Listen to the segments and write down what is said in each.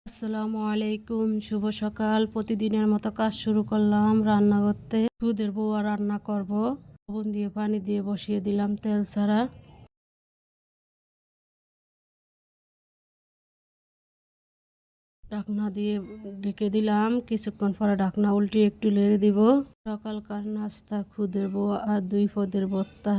আসসালামু আলাইকুম, শুভ সকাল। প্রতিদিনের মতো কাজ শুরু করলাম রান্না করতে। দুধের বড়া রান্না করব। লবণ দিয়ে পানি দিয়ে বসিয়ে দিলাম তেল ছাড়া। ঢাকনা দিয়ে ঢেকে দিলাম। কিছুক্ষণ পরে ঢাকনা উল্টিয়ে একটু নেড়ে দিব। সকালকার নাস্তা খুদের বড়া আর 2 পদের ভর্তা।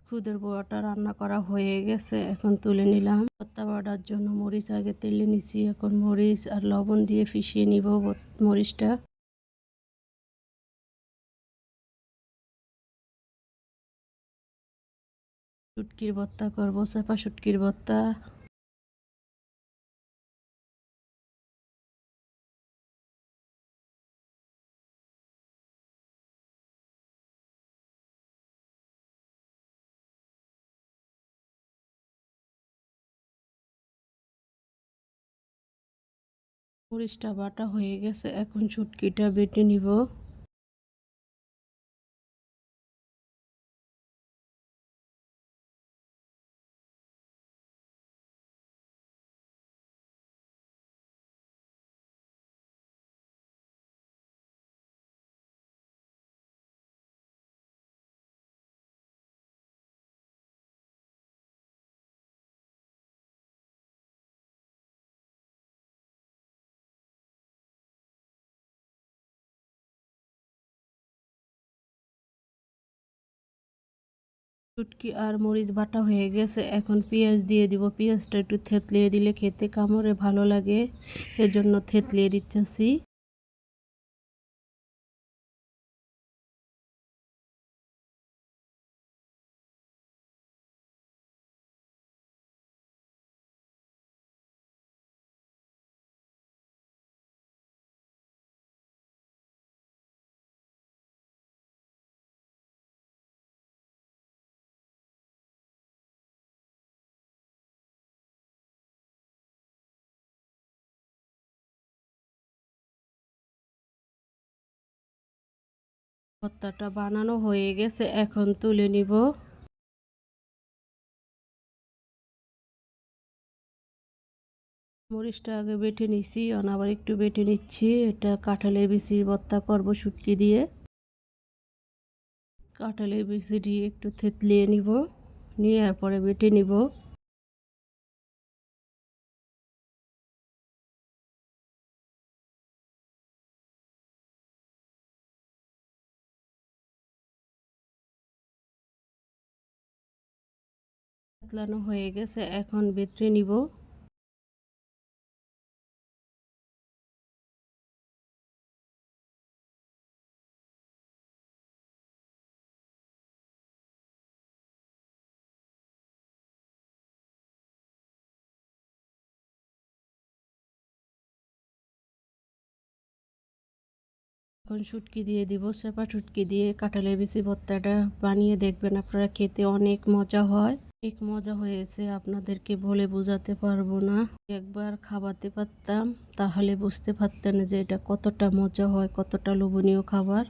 খুদের বড়াটা রান্না করা হয়ে গেছে, এখন তুলে নিলাম। ভর্তা বাটার জন্য মরিচ আগে তেলে নিছি, এখন মরিচ আর লবণ দিয়ে পিষিয়ে নিব মরিচটা। শুটকির ভর্তা করব, চাপা শুটকির ভর্তা। মরিচটা বাটা হয়ে গেছে, এখন শুটকিটা বেটে নিব। শুটকি আর মরিচ বাটা হয়ে গেছে, এখন পেঁয়াজ দিয়ে দিব। পেঁয়াজটা একটু থেতলিয়ে দিলে খেতে কামড়ে ভালো লাগে, এজন্য থেতলিয়ে দিচ্ছি। ভর্তাটা বানানো হয়ে গেছে, এখন তুলে নিব। মরিচটা আগে বেটে নিছি, আবার একটু বেটে নিচ্ছি। এটা কাঁঠালের বিচির ভর্তা করব শুটকি দিয়ে। কাঁঠালের বিচি দিয়ে একটু থেতলিয়ে নিব, নিয়ে পরে বেটে নিব। থেতলানো হয়ে গেছে, এখন বেটে নিব। এখন শুটকি দিয়ে দিব। চাপা শুটকি দিয়ে কাঁঠালের বিচি ভর্তাটা বানিয়ে দেখবেন, আপনারা খেতে অনেক মজা হয়। অনেক মজা হয়েছে, আপনাদেরকে বলে বোঝাতে পারবো না। একবার খাওয়াতে পারতাম, তাহলে বুঝতে পারতেন যে এটা কতটা মজা হয়, কতটা লোভনীয় খাবার।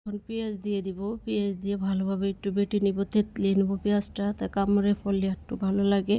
এখন পেঁয়াজ দিয়ে দিব। পেঁয়াজ দিয়ে ভালোভাবে একটু বেটে নিব, থেতলিয়ে নেব পেঁয়াজটা, তা কামড়ে পড়লে একটু ভালো লাগে।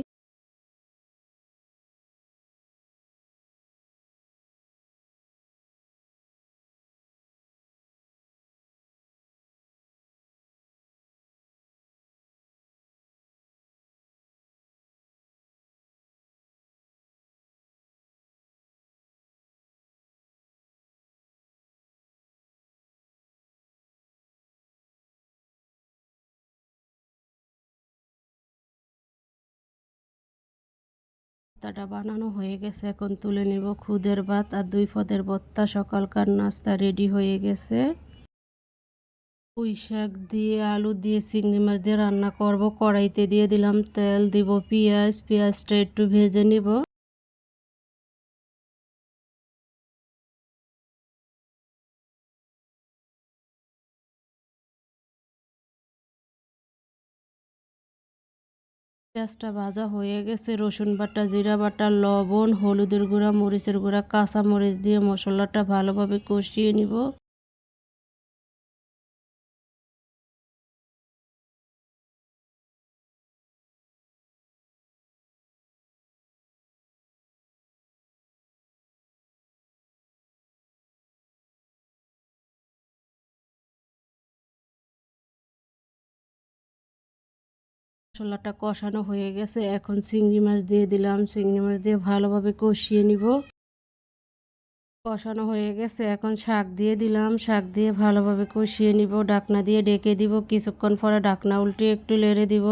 ভর্তাটা বানানো হয়ে গেছে, এখন তুলে নেব। খুদের ভাত আর 2 পদের ভর্তা, সকালকার নাস্তা রেডি হয়ে গেছে। পুঁই শাক দিয়ে, আলু দিয়ে, চিংড়ি মাছ দিয়ে রান্না করব। কড়াইতে দিয়ে দিলাম তেল, দিব পেঁয়াজ, পেঁয়াজটা একটু ভেজে নিব। পেঁয়াজটা ভাজা হয়ে গেছে, রসুন বাটা, জিরা বাটা, লবণ, হলুদের গুঁড়া, মরিচের গুঁড়া, কাঁচা মরিচ দিয়ে মশলাটা ভালোভাবে কষিয়ে নিব। মশলাটা কষানো হয়ে গেছে, এখন চিংড়ি মাছ দিয়ে দিলাম। চিংড়ি মাছ দিয়ে ভালোভাবে কষিয়ে নিব। কষানো হয়ে গেছে, এখন শাক দিয়ে দিলাম। শাক দিয়ে ভালোভাবে কষিয়ে নিব। ঢাকনা দিয়ে ঢেকে দিব। কিছুক্ষণ পরে ঢাকনা উল্টে একটু নেড়ে দিব।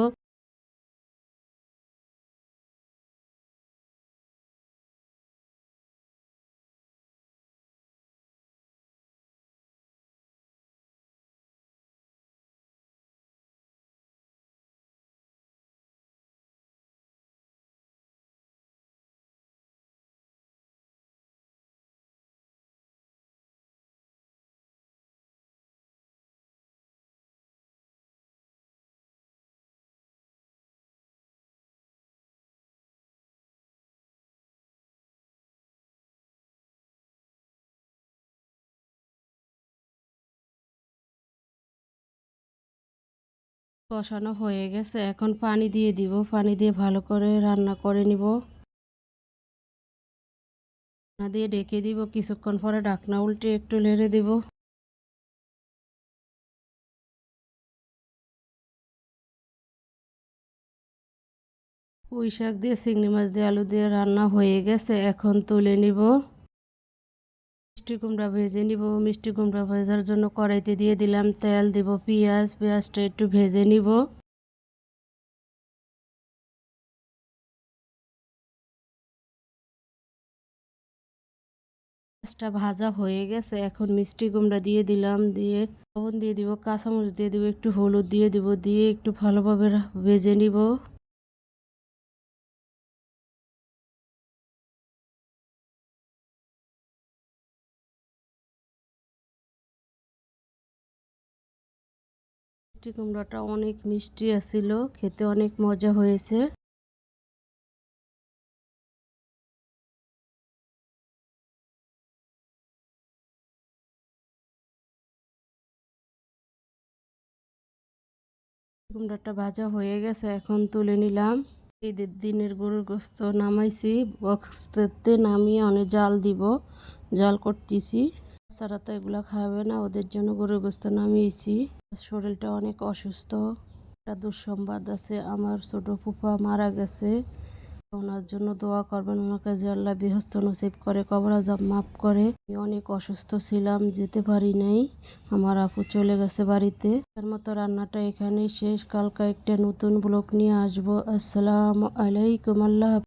কষানো হয়ে গেছে, এখন পানি দিয়ে দিব। পানি দিয়ে ভালো করে রান্না করে নিব। ঢাকনা দিয়ে ঢেকে দিব। কিছুক্ষণ পরে ঢাকনা উল্টে একটু নেড়ে দিব। পুঁই শাক দিয়ে, চিংড়ি মাছ দিয়ে, আলু দিয়ে রান্না হয়ে গেছে, এখন তুলে নিব। মিষ্টি কুমড়া ভেজে নিব। মিষ্টি কুমড়া ভাজার জন্য কড়াইতে দিয়ে দিলাম তেল, দিব পেঁয়াজ। পেঁয়াজটা একটু ভেজে নিব। পেঁয়াজটা ভাজা হয়ে গেছে, এখন মিষ্টি কুমড়া দিয়ে দিলাম। দিয়ে লবণ দিয়ে দিব, কাঁচামরিচ দিয়ে দিব, একটু হলুদ দিয়ে দিব, দিয়ে একটু ভালোভাবে ভেজে নিব। মিষ্টি কুমড়াটা অনেক মিষ্টি আছিল, খেতে অনেক মজা হয়েছে। কুমড়াটা ভাজা হয়ে গেছে, এখন তুলে নিলাম। ঈদের দিনের গরুর গোশত নামাইছি, বক্সতে নামিয়ে অনেক জাল দিব। জাল করতেছি। বাচ্চারা তো এগুলা খাবে না, ওদের জন্য গরুর গোশত নামিয়েছি। শরীরটা অনেক অসুস্থ। একটা দুঃসংবাদ আছে, আমার ছোট ফুফা মারা গেছে। ওনার জন্য দোয়া করবেন, ওনাকে যে আল্লাহ বেহেশত নসিব করে, কবর আযাব মাফ করে। আমি অনেক অসুস্থ ছিলাম, যেতে পারি নাই। আমার আপু চলে গেছে বাড়িতে। এর মতো রান্নাটা এখানেই শেষ। কালকে একটা নতুন ব্লগ নিয়ে আসবো। আসসালামু আলাইকুম। আল্লাহ।